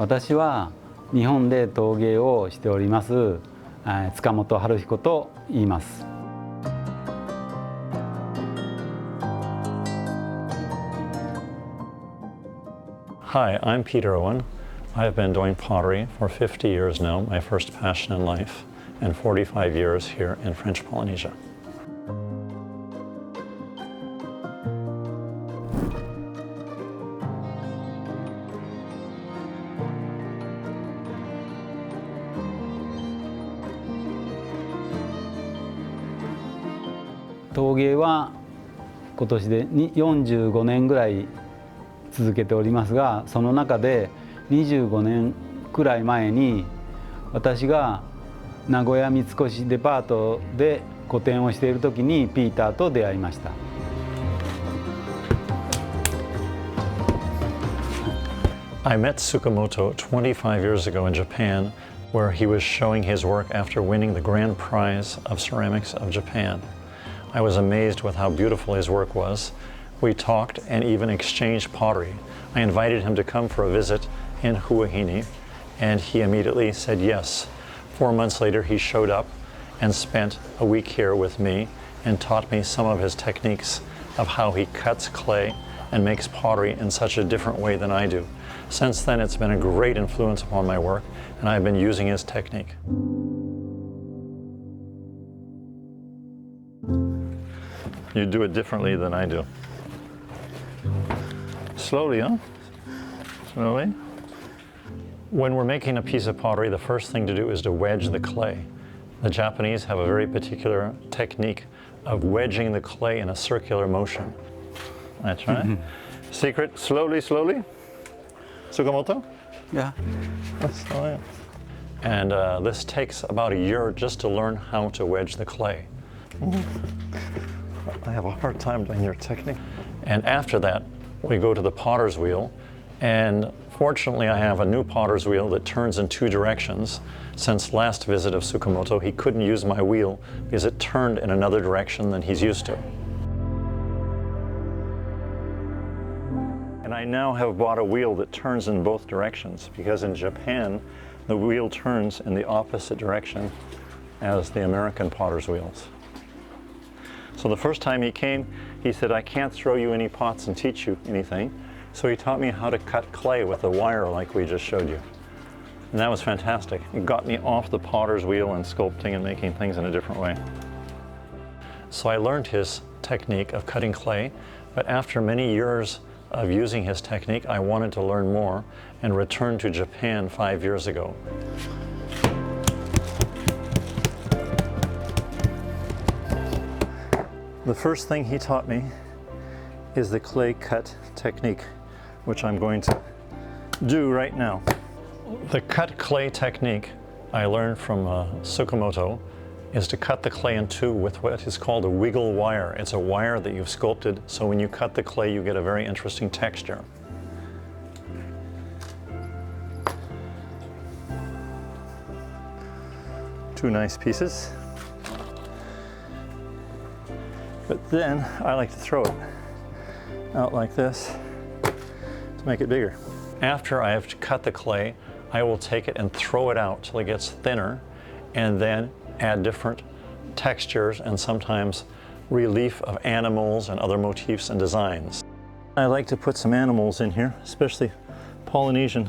私は日本で陶芸をしております塚本春彦と言います。Hi, I'm Peter Owen. I've been doing pottery for 50 years now, my first passion in life, and 45 years here in French Polynesia. .陶芸は今年で45年ぐらい続けておりますが、その中で25年くらい前に私が名古屋三越デパートで個展をしている時にピーターと出会いました。I met Tsukamoto 25 years ago in Japan, where he was showing his work after winning the grand prize of ceramics of Japan. I was amazed with how beautiful his work was. We talked and even exchanged pottery. I invited him to come for a visit in Huahine, and he immediately said yes. 4 months later, he showed up and spent a week here with me and taught me some of his techniques of how he cuts clay and makes pottery in such a different way than I do. Since then, it's been a great influence upon my work, and I've been using his technique. You do it differently than I do. Slowly, huh? Slowly. When we're making a piece of pottery, the first thing to do is to wedge the clay. The Japanese have a very particular technique of wedging the clay in a circular motion. That's right. Secret, slowly, slowly. Tsukamoto? Yeah. Slowly. And this takes about a year just to learn how to wedge the clay. I have a hard time doing your technique. And after that, we go to the potter's wheel. And fortunately, I have a new potter's wheel that turns in 2 directions. Since last visit of Tsukamoto, he couldn't use my wheel because it turned in another direction than he's used to. And I now have bought a wheel that turns in both directions, because in Japan, the wheel turns in the opposite direction as the American potter's wheels. So the first time he came, he said, I can't throw you any pots and teach you anything. So he taught me how to cut clay with a wire like we just showed you. And that was fantastic. It got me off the potter's wheel and sculpting and making things in a different way. So I learned his technique of cutting clay, but after many years of using his technique, I wanted to learn more and returned to Japan 5 years ago. The first thing he taught me is the clay cut technique, which I'm going to do right now. The cut clay technique I learned from Tsukamoto is to cut the clay in 2 with what is called a wiggle wire. It's a wire that you've sculpted, so when you cut the clay, you get a very interesting texture. Two nice pieces. But then I like to throw it out like this to make it bigger. After I have cut the clay, I will take it and throw it out till it gets thinner, and then add different textures and sometimes relief of animals and other motifs and designs. I like to put some animals in here, especially Polynesian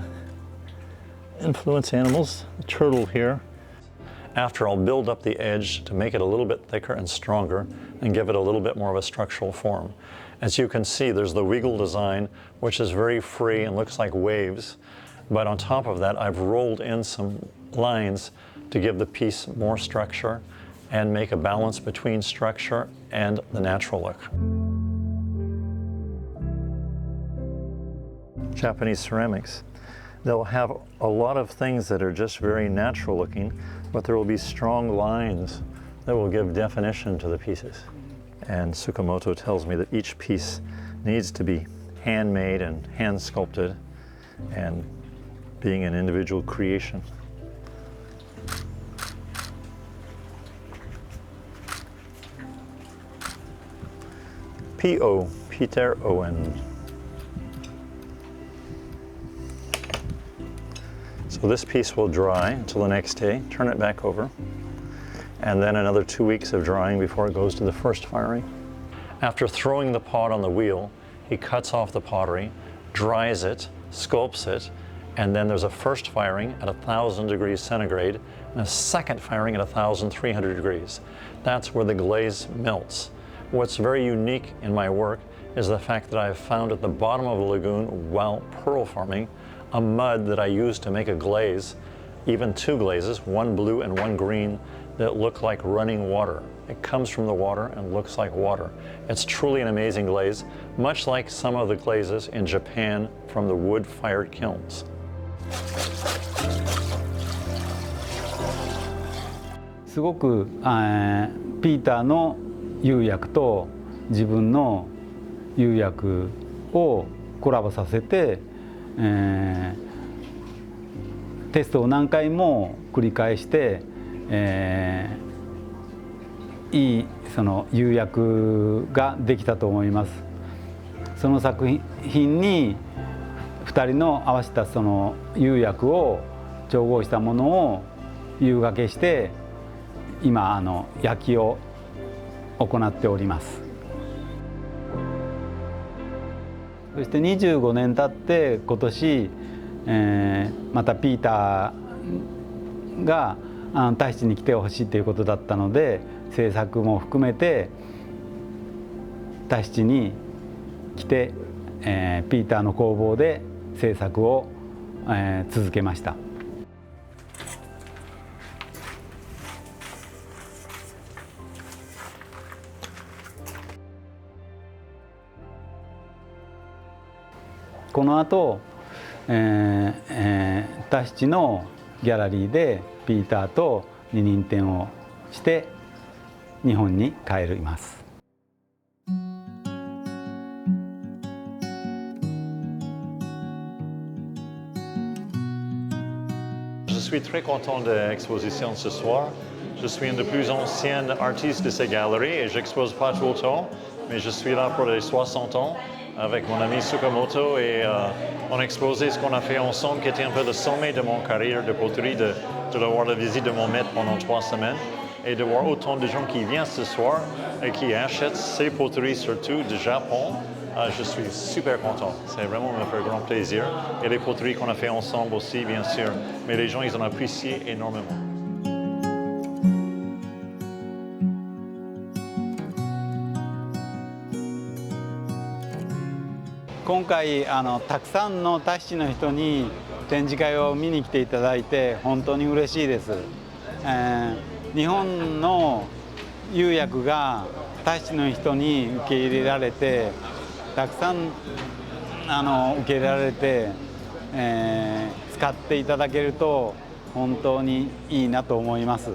influence animals, the turtle here. After, I'll build up the edge to make it a little bit thicker and stronger and give it a little bit more of a structural form. As you can see, there's the wiggle design, which is very free and looks like waves. But on top of that, I've rolled in some lines to give the piece more structure and make a balance between structure and the natural look. Japanese ceramics, they'll have a lot of things that are just very natural looking, but there will be strong lines that will give definition to the pieces. And Tsukamoto tells me that each piece needs to be handmade and hand sculpted and being an individual creation. P.O. Peter Owen. So this piece will dry until the next day, turn it back over, and then another 2 weeks of drying before it goes to the first firing. After throwing the pot on the wheel, he cuts off the pottery, dries it, sculpts it, and then there's a first firing at 1,000 degrees centigrade and a second firing at 1,300 degrees. That's where the glaze melts. What's very unique in my work is the fact that I've found at the bottom of the lagoon while pearl farming a mud that I use to make a glaze, even two glazes, one blue and one green, that look like running water. It comes from the water and looks like water. It's truly an amazing glaze, much like some of the glazes in Japan from the wood-fired kilns. すごく、ピーターの釉薬と自分の釉薬をコラボさせて、テストを何回も繰り返して、いいその釉薬ができたと思います。その作品に2人の合わせたその釉薬を調合したものを釉がけして今焼きを行っております。そして25年経って今年、またピーターがタヒチに来てほしいということだったので、制作も含めてタヒチに来て、ピーターの工房で制作を、続けました。この後、タヒチのギャラリーでピーターと二人展をして日本に帰ります。Je suis très content de l'exposition ce soir. Je suis une des plus anciennes artistes de ces galeries et j'expose pas tout le temps, mais je suis là pour les 60 ans avec mon ami Tsukamoto et on a exposé ce qu'on a fait ensemble qui était un peu le sommet de mon carrière de poterie, de avoir la visite de mon maître pendant 3 semaines et de voir autant de gens qui viennent ce soir et qui achètent ces poteries surtout du Japon. Je suis super content, c'est vraiment me fait grand plaisir. Et les poteries qu'on a fait ensemble aussi, bien sûr, mais les gens, ils ont apprécié énormément. 今回たくさんのタヒチの人に展示会を見に来ていただいて本当に嬉しいです。日本の釉薬がタヒチの人に受け入れられてたくさん受け入れられて、使っていただけると本当にいいなと思います。